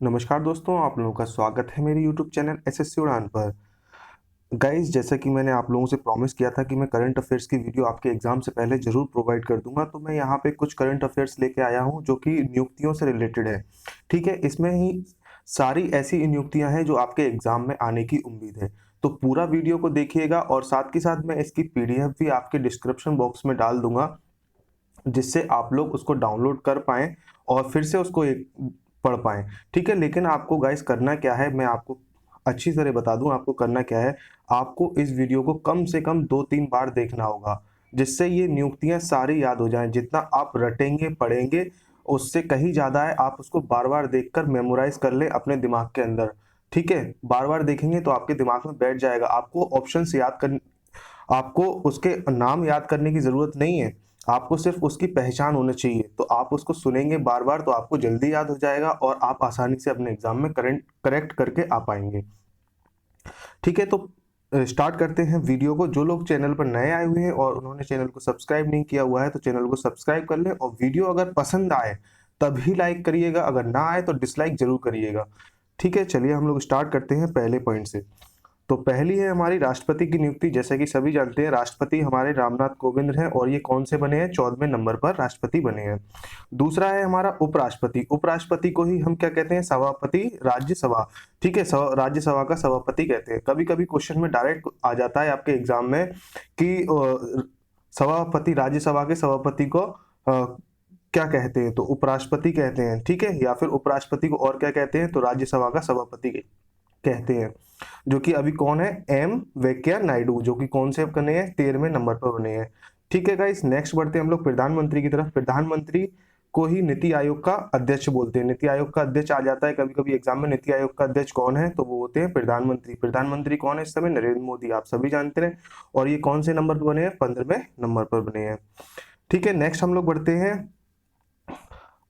नमस्कार दोस्तों, आप लोगों का स्वागत है मेरे YouTube चैनल एसएससी उड़ान पर। गाइस, जैसा कि मैंने आप लोगों से प्रॉमिस किया था कि मैं करंट अफेयर्स की वीडियो आपके एग्जाम से पहले ज़रूर प्रोवाइड कर दूंगा, तो मैं यहाँ पे कुछ करंट अफेयर्स लेके आया हूँ जो कि नियुक्तियों से रिलेटेड है। ठीक है, इसमें ही सारी ऐसी नियुक्तियाँ हैं जो आपके एग्जाम में आने की उम्मीद है। तो पूरा वीडियो को देखिएगा और साथ के साथ मैं इसकी PDF भी आपके डिस्क्रिप्शन बॉक्स में डाल दूंगा, जिससे आप लोग उसको डाउनलोड कर पाएँ और फिर से उसको एक पढ़ पाएँ। ठीक है, लेकिन आपको गाइस करना क्या है, मैं आपको अच्छी तरह बता दूँ आपको करना क्या है। आपको इस वीडियो को कम से कम 2-3 बार देखना होगा, जिससे ये नियुक्तियाँ सारी याद हो जाएँ। जितना आप रटेंगे, पढ़ेंगे, उससे कहीं ज़्यादा है आप उसको बार-बार देखकर मेमोराइज़ कर लें अपने दिमाग के अंदर। ठीक है? बार-बार देखेंगे तो आपके दिमाग में बैठ जाएगा। आपको उसके नाम याद करने की ज़रूरत नहीं है, आपको सिर्फ़ उसकी पहचान होनी चाहिए। तो आप उसको सुनेंगे बार-बार तो आपको जल्दी याद हो जाएगा और आप आसानी से अपने एग्ज़ाम में करेक्ट करके आ पाएँगे। ठीक है, तो स्टार्ट करते हैं वीडियो को। जो लोग चैनल पर नए आए हुए हैं और उन्होंने चैनल को सब्सक्राइब नहीं किया हुआ है, तो चैनल को सब्सक्राइब कर लें और वीडियो अगर पसंद आए, तभी लाइक करिएगा, अगर ना आए तो डिसलाइक ज़रूर करिएगा। ठीक है, चलिए हम लोग स्टार्ट करते हैं पहले पॉइंट से। तो पहली है हमारी राष्ट्रपति की नियुक्ति। जैसे कि सभी जानते हैं, राष्ट्रपति हमारे रामनाथ कोविंद हैं और ये कौन से बने हैं? 14वें नंबर पर राष्ट्रपति बने हैं। दूसरा है हमारा उपराष्ट्रपति। उपराष्ट्रपति को ही हम क्या कहते हैं? सभापति राज्यसभा। ठीक है, राज्यसभा का सभापति कहते हैं। कभी-कभी क्वेश्चन में डायरेक्ट आ जाता है आपके एग्जाम में कि सभापति, राज्यसभा के सभापति को क्या कहते हैं? तो उपराष्ट्रपति कहते हैं। ठीक है, या फिर उपराष्ट्रपति को और क्या कहते हैं? तो राज्यसभा का सभापति कहते हैं। जो कि अभी कौन है? एम वेंकैया नायडू, जो कि कौन से बने हैं? 13वें नंबर पर बने हैं। ठीक है गाइस, नेक्स्ट बढ़ते हैं हम लोग प्रधानमंत्री की तरफ। प्रधानमंत्री को ही नीति आयोग का अध्यक्ष बोलते हैं। नीति आयोग का अध्यक्ष आ जाता है कभी-कभी एग्जाम में। नीति आयोग का अध्यक्ष कौन है? तो वो होते हैं प्रधानमंत्री। प्रधानमंत्री कौन है इस समय? नरेंद्र मोदी, आप सभी जानते हैं। और ये कौन से नंबर पर बने हैं? 15वें नंबर पर बने हैं। ठीक है, नेक्स्ट हम लोग बढ़ते हैं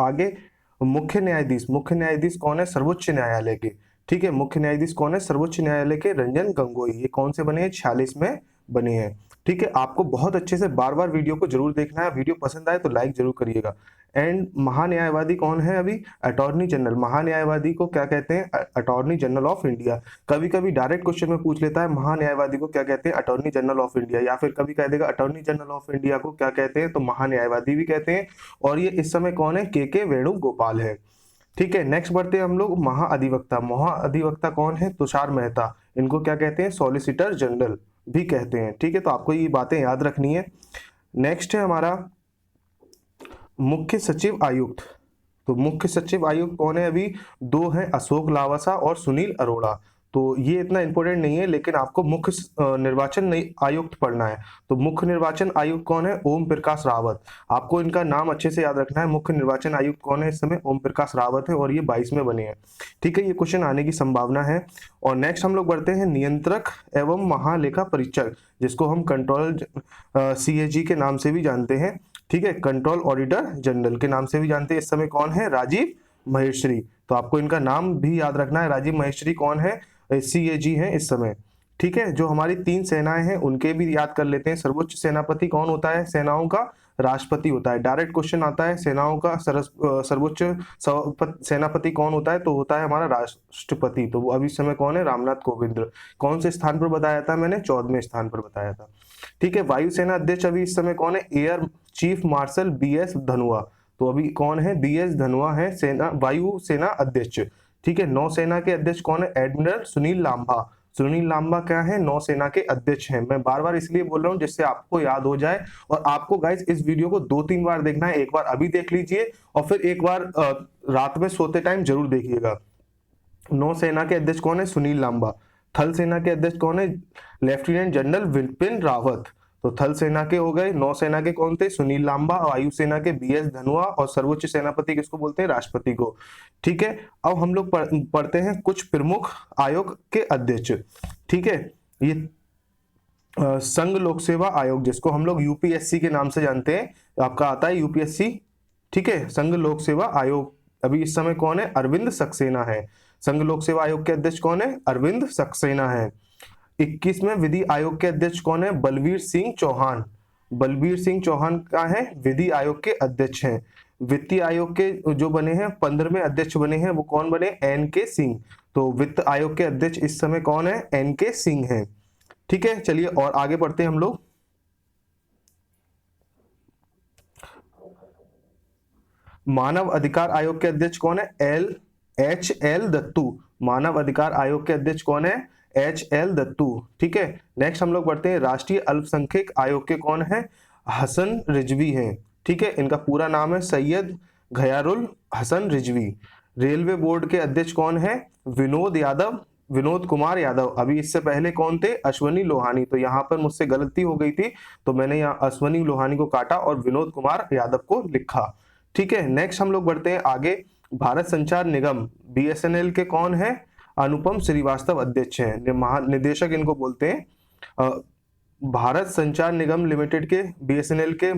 आगे। मुख्य न्यायाधीश। मुख्य न्यायाधीश कौन है? सर्वोच्च न्यायालय के। ठीक है, मुख्य न्यायाधीश कौन है? सर्वोच्च न्यायालय के रंजन गोगोई। ये कौन से बने हैं? 46 में बने हैं। ठीक है, आपको बहुत अच्छे से बार-बार वीडियो को जरूर देखना है। वीडियो पसंद आए तो लाइक जरूर करिएगा। एंड महान्यायवादी कौन है? अभी अटॉर्नी जनरल। महान्यायवादी को क्या कहते हैं? Attorney general of India. कभी-कभी डायरेक्ट क्वेश्चन में पूछ लेता है महान्यायवादी को क्या कहते हैं? Attorney general of India. या फिर कभी कह देगा अटॉर्नी जनरल ऑफ इंडिया को क्या कहते हैं? तो महान्यायवादी भी कहते हैं। और ये इस समय कौन है? के वेणुगोपाल है। ठीक है, नेक्स्ट बढ़ते हैं हम लोग महाअधिवक्ता। महाअधिवक्ता कौन है? तुषार मेहता। इनको क्या कहते हैं? सॉलिसिटर जनरल भी कहते हैं। ठीक है, तो आपको ये बातें याद रखनी है। नेक्स्ट है हमारा मुख्य सचिव आयुक्त। तो मुख्य सचिव आयुक्त कौन है? अभी दो हैं, अशोक लावासा और सुनील अरोड़ा। तो ये इतना इंपॉर्टेंट नहीं है, लेकिन आपको मुख्य निर्वाचन आयुक्त पढ़ना है। तो मुख्य निर्वाचन आयुक्त कौन है? ओम प्रकाश रावत। आपको इनका नाम अच्छे से याद रखना है। मुख्य निर्वाचन आयुक्त कौन है इस समय? ओम प्रकाश रावत है और ये 22 में बने हैं। ठीक है, ये क्वेश्चन आने की संभावना है। और नेक्स्ट हम लोग बढ़ते हैं नियंत्रक एवं महालेखा परीक्षक, जिसको हम कंट्रोल CAG के नाम से भी जानते हैं। ठीक है, कंट्रोल ऑडिटर जनरल के नाम से भी जानते हैं। इस समय कौन है? राजीव महेश्वरी। तो आपको इनका नाम भी याद रखना है। राजीव महेश्वरी कौन है? CAG है इस समय। ठीक है, जो हमारी 3 सेनाएं हैं उनके भी याद कर लेते हैं। सर्वोच्च सेनापति कौन होता है? सेनाओं का राष्ट्रपति होता है। डायरेक्ट क्वेश्चन आता है, सेनाओं का सर्वोच्च सेनापति कौन होता है? तो होता है हमारा राष्ट्रपति। तो वो अभी इस समय कौन है? रामनाथ कोविंद। कौन से स्थान पर बताया था मैंने? 14वें स्थान पर बताया था। ठीक है, वायुसेना अध्यक्ष अभी इस समय कौन है? Air chief marshal BS Dhanoa. तो अभी कौन है? BS धनोआ है वायु सेना अध्यक्ष। ठीक है, नौसेना के अध्यक्ष कौन है? एडमिरल सुनील लांबा। सुनील लांबा क्या है? नौसेना के अध्यक्ष हैं। मैं बार बार इसलिए बोल रहा हूं जिससे आपको याद हो जाए। और आपको गाइस इस वीडियो को 2-3 बार देखना है। एक बार अभी देख लीजिए और फिर एक बार रात में सोते टाइम जरूर देखिएगा। नौसेना के अध्यक्ष कौन है? सुनील लांबा। थल सेना के अध्यक्ष कौन है? Lieutenant general Vipin Rawat. तो थल सेना के हो गए। नौसेना के कौन थे? सुनील लांबा। वायुसेना के BS धनोआ। और सर्वोच्च सेनापति किसको बोलते हैं? राष्ट्रपति को। ठीक है, अब हम लोग पढ़ते हैं कुछ प्रमुख आयोग के अध्यक्ष। ठीक है, ये संघ लोक सेवा आयोग, जिसको हम लोग UPSC के नाम से जानते हैं, आपका आता है UPSC। ठीक है, संघ लोक सेवा आयोग अभी इस समय कौन है? अरविंद सक्सेना है। संघ लोक सेवा आयोग के अध्यक्ष कौन है? अरविंद सक्सेना है। 21वें विधि आयोग के अध्यक्ष कौन है? बलबीर सिंह चौहान। बलबीर सिंह चौहान का है विधि आयोग के अध्यक्ष हैं। वित्तीय आयोग के जो बने हैं 15वें अध्यक्ष बने हैं वो कौन बने? एन.के. सिंह। तो वित्त आयोग के अध्यक्ष इस समय कौन है? एन.के. सिंह है। ठीक है, चलिए और आगे बढ़ते हैं हम लोग। मानव अधिकार आयोग के अध्यक्ष कौन है? एच.एल. दत्तू। मानव अधिकार आयोग के अध्यक्ष कौन है? एच.एल. दत्तू। ठीक है, नेक्स्ट हम लोग बढ़ते हैं। राष्ट्रीय अल्पसंख्यक आयोग के कौन है? हसन रिजवी हैं। ठीक है, इनका पूरा नाम है सैयद घयारुल हसन रिजवी। रेलवे बोर्ड के अध्यक्ष कौन है? विनोद कुमार यादव। अभी इससे पहले कौन थे? अश्वनी लोहानी। तो यहाँ पर मुझसे गलती हो गई थी, तो मैंने यहाँ अश्वनी लोहानी को काटा और विनोद कुमार यादव को लिखा। ठीक है, नेक्स्ट हम लोग बढ़ते हैं आगे। भारत संचार निगम बीएसएनएल के कौन है? अनुपम श्रीवास्तव अध्यक्ष हैं। महानिदेशक इनको बोलते हैं। भारत संचार निगम लिमिटेड के बीएसएनएल के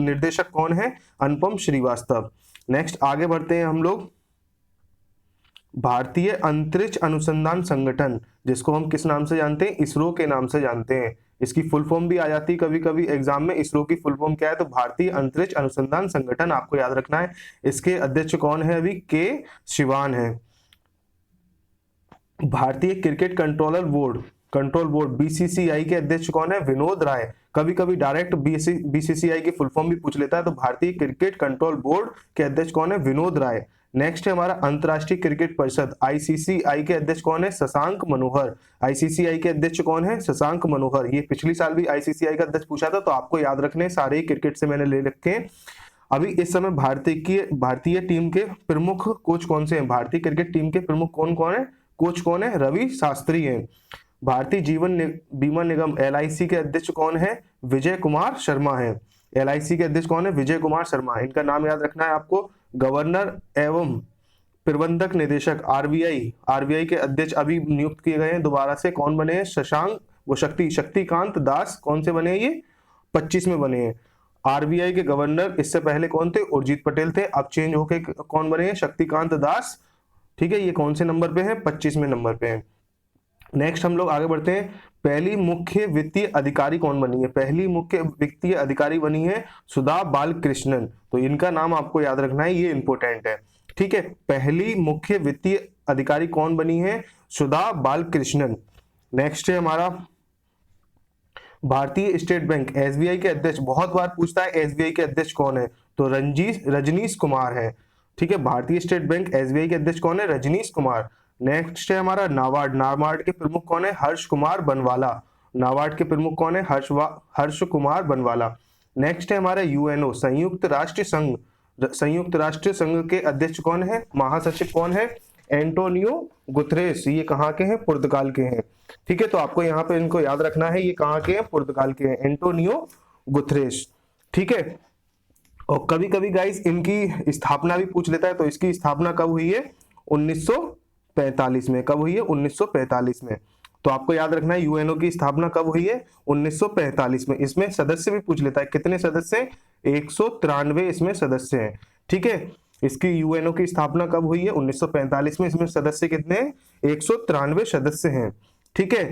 निर्देशक कौन है? अनुपम श्रीवास्तव। नेक्स्ट आगे बढ़ते हैं हम लोग। भारतीय अंतरिक्ष अनुसंधान संगठन, जिसको हम किस नाम से जानते हैं? इसरो के नाम से जानते हैं। इसकी फुल फॉर्म भी आ जाती है कभी कभी एग्जाम में। इसरो की फुल फॉर्म क्या है? तो भारतीय अंतरिक्ष अनुसंधान संगठन, आपको याद रखना है। इसके अध्यक्ष कौन है? अभी के शिवान है। भारतीय क्रिकेट कंट्रोल बोर्ड बीसीसीआई के अध्यक्ष कौन है? विनोद राय। कभी कभी डायरेक्ट बीसीसीआई की फुल फॉर्म भी पूछ लेता है, तो भारतीय क्रिकेट कंट्रोल बोर्ड के अध्यक्ष कौन है? विनोद राय। नेक्स्ट है हमारा अंतरराष्ट्रीय क्रिकेट परिषद आईसीसीआई के अध्यक्ष कौन है? शशांक मनोहर। आईसीसीआई के अध्यक्ष कौन है? शशांक मनोहर। ये पिछली साल भी आईसीसीआई का अध्यक्ष पूछा था, तो आपको याद रखने सारे क्रिकेट से मैंने ले रखे हैं। अभी इस समय भारतीय टीम के प्रमुख कोच कौन से हैं? भारतीय क्रिकेट टीम के प्रमुख कौन है? कोच कौन है? रवि शास्त्री हैं। भारतीय जीवन बीमा निगम एलआईसी के अध्यक्ष कौन है? विजय कुमार शर्मा है। एलआईसी के अध्यक्ष कौन है? विजय कुमार शर्मा। इनका नाम याद रखना है आपको। गवर्नर एवं प्रबंधक निदेशक आरबीआई के अध्यक्ष अभी नियुक्त किए गए हैं दोबारा से। कौन बने हैं? शक्तिकांत दास। कौन से बने हैं ये? 25 में बने हैं। आरबीआई के गवर्नर इससे पहले कौन थे? उर्जित पटेल थे। अब चेंज होके कौन बने हैं? शक्तिकांत दास। ठीक है, ये कौन से नंबर पे है? 25वें नंबर पे है। नेक्स्ट हम लोग आगे बढ़ते हैं। पहली मुख्य वित्तीय अधिकारी कौन बनी है? पहली मुख्य वित्तीय अधिकारी बनी है सुधा बालकृष्णन। तो इनका नाम आपको याद रखना है, ये इंपॉर्टेंट है। ठीक है, पहली मुख्य वित्तीय अधिकारी कौन बनी है? सुधा बालकृष्णन। नेक्स्ट है हमारा भारतीय स्टेट बैंक एसबीआई के अध्यक्ष, बहुत बार पूछता है एसबीआई के अध्यक्ष कौन है? तो रजनीश कुमार है। ठीक है, भारतीय स्टेट बैंक एसबीआई के अध्यक्ष कौन है? रजनीश कुमार। नेक्स्ट है हमारा नाबार्ड के प्रमुख कौन है? हर्ष कुमार बनवाला। नाबार्ड के प्रमुख कौन है? हर्ष कुमार बनवाला। नेक्स्ट है हमारा यूएनओ संयुक्त राष्ट्र संघ के अध्यक्ष कौन है? महासचिव कौन है? Antonio Guterres. ये कहाँ के हैं? पुर्तगाल के हैं। ठीक है, तो आपको यहाँ पे इनको याद रखना है, ये कहाँ के हैं? पुर्तगाल के हैं, एंटोनियो गुतरेस। ठीक है, और कभी कभी गाइस इनकी स्थापना भी पूछ लेता है। तो इसकी स्थापना कब हुई है? 1945 में। कब हुई है? 1945 में। तो आपको याद रखना है यूएनओ की स्थापना कब हुई है? 1945 में। इसमें सदस्य भी पूछ लेता है, कितने सदस्य हैं? 193 इसमें सदस्य हैं। ठीक है, इसकी यूएनओ की स्थापना कब हुई है? 1945 में। इसमें सदस्य कितने हैं? 193 सदस्य हैं। ठीक है,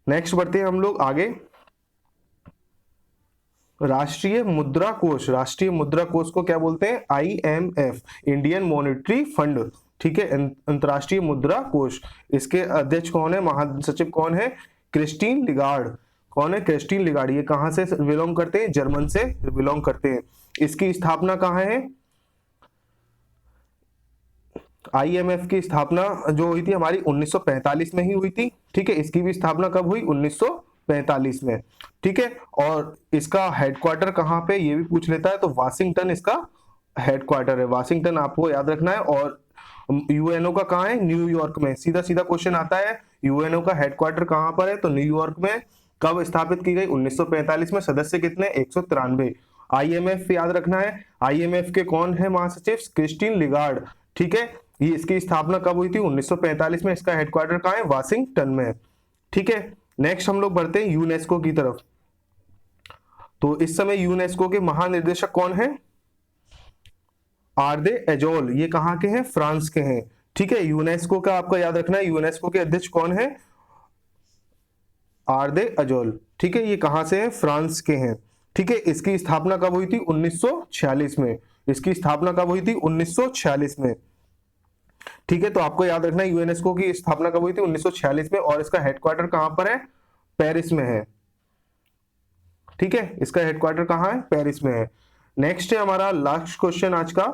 नेक्स्ट बढ़ते हैं हम लोग आगे। राष्ट्रीय मुद्रा कोष को क्या बोलते हैं? IMF, Indian monetary fund. ठीक है, अंतरराष्ट्रीय मुद्रा कोष। इसके अध्यक्ष कौन है? महासचिव कौन है? क्रिस्टीन लिगार्ड। कौन है? क्रिस्टीन लिगार्ड। ये कहां से बिलोंग करते हैं? जर्मन से बिलोंग करते हैं। इसकी स्थापना कहां है? आईएमएफ की स्थापना जो हुई थी हमारी 1945 में ही हुई थी। ठीक है, इसकी भी स्थापना कब हुई? 1945 में। ठीक है, और इसका हेडक्वार्टर कहाँ पे? ये भी पूछ लेता है। तो वाशिंगटन इसका हेडक्वार्टर है। वाशिंगटन आपको याद रखना है। और यूएनओ का कहाँ है? न्यूयॉर्क में। सीधा सीधा क्वेश्चन आता है, यूएनओ का हेडक्वार्टर कहाँ पर है? तो न्यूयॉर्क में। कब स्थापित की गई? 1945 में। सदस्य कितने? 193। आईएमएफ याद रखना है। आईएमएफ के कौन है महासचिव? क्रिस्टीन लिगार्ड। ठीक है, ये इसकी स्थापना कब हुई थी? 1945 में। इसका हेडक्वार्टर कहाँ है? वाशिंगटन में। ठीक है, नेक्स्ट हम लोग बढ़ते हैं यूनेस्को की तरफ। तो इस समय यूनेस्को के महानिदेशक कौन है? आर्दे एजोल। ये कहाँ के हैं? फ्रांस के हैं। ठीक है, यूनेस्को का आपको याद रखना है, यूनेस्को के अध्यक्ष कौन है? आर्दे एजोल। ठीक है, ये कहां से हैं? फ्रांस के हैं। ठीक है, इसकी स्थापना कब हुई थी? 1946 में। इसकी स्थापना कब हुई थी? 1946 में। ठीक है, तो आपको याद रखना है यूनेस्को की स्थापना कब हुई थी? 1946 में। और इसका हेडक्वार्टर कहां पर है? पेरिस में है। ठीक है, इसका हेडक्वार्टर कहां है? पेरिस में है। नेक्स्ट है हमारा लास्ट क्वेश्चन आज का,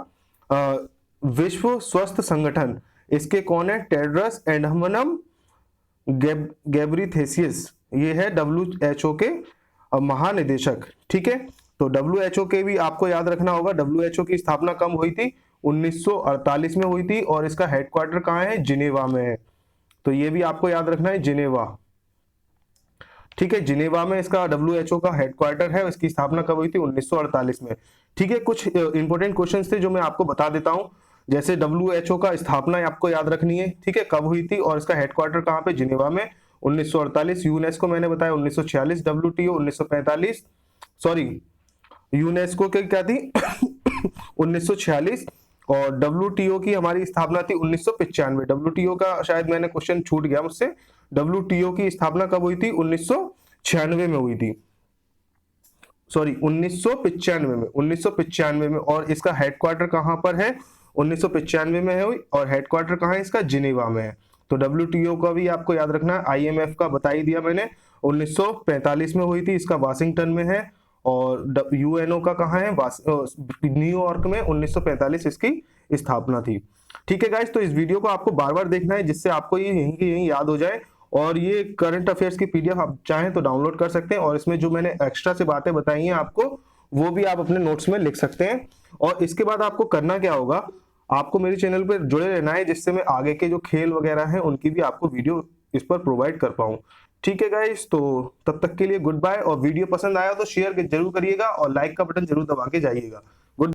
विश्व स्वास्थ्य संगठन, इसके कौन है? टेड्रस एडहनम गेब्रिथेसियस, ये है WHO के महानिदेशक। ठीक है, तो WHO के भी आपको याद रखना होगा। WHO की स्थापना कब हुई थी? 1948 में हुई थी और इसका हेडक्वार्टर कहाँ है? जिनेवा में है। तो ये भी आपको याद रखना है, जिनेवा। ठीक है, जिनेवा में इसका WHO का हेडक्वार्टर है। इसकी स्थापना कब हुई थी? 1948 में। ठीक है, कुछ इंपॉर्टेंट क्वेश्चंस थे जो मैं आपको बता देता हूं। जैसे WHO का स्थापना आपको याद रखनी है। ठीक है, कब हुई थी और इसका हेडक्वार्टर कहां पे? जिनेवा में, 1948। यूनेस्को मैंने बताया 1946, WTO 1945, सॉरी यूनेस्को के क्या थी 1946, और WTO की हमारी स्थापना थी 1995। WTO का शायद मैंने क्वेश्चन छूट गया मुझसे। WTO की स्थापना कब हुई थी? 1996 में हुई थी, सॉरी 1995 में। और इसका हेडक्वार्टर कहां पर है? 1995 में है हुई, और हेडक्वार्टर कहां है इसका? जिनेवा में है। तो WTO का भी आपको याद रखना है। IMF का बता ही दिया मैंने, 1945 में हुई थी, इसका वाशिंगटन में है। और UNO का कहाँ है? न्यूयॉर्क में, 1945 इसकी स्थापना थी। ठीक है गाइस, तो इस वीडियो को आपको बार बार देखना है जिससे आपको ये यहीं की यहीं याद हो जाए। और ये करंट अफेयर्स की PDF आप चाहें तो डाउनलोड कर सकते हैं, और इसमें जो मैंने एक्स्ट्रा से बातें बताई हैं आपको, वो भी आप अपने नोट्स में लिख सकते हैं। और इसके बाद आपको करना क्या होगा, आपको मेरे चैनल पर जुड़े रहना है, जिससे मैं आगे के जो खेल वगैरह हैं उनकी भी आपको वीडियो इस पर प्रोवाइड कर पाऊं। ठीक है गाइस, तो तब तक के लिए गुड बाय। और वीडियो पसंद आया तो शेयर जरूर करिएगा और लाइक का बटन जरूर दबा के जाइएगा। गुड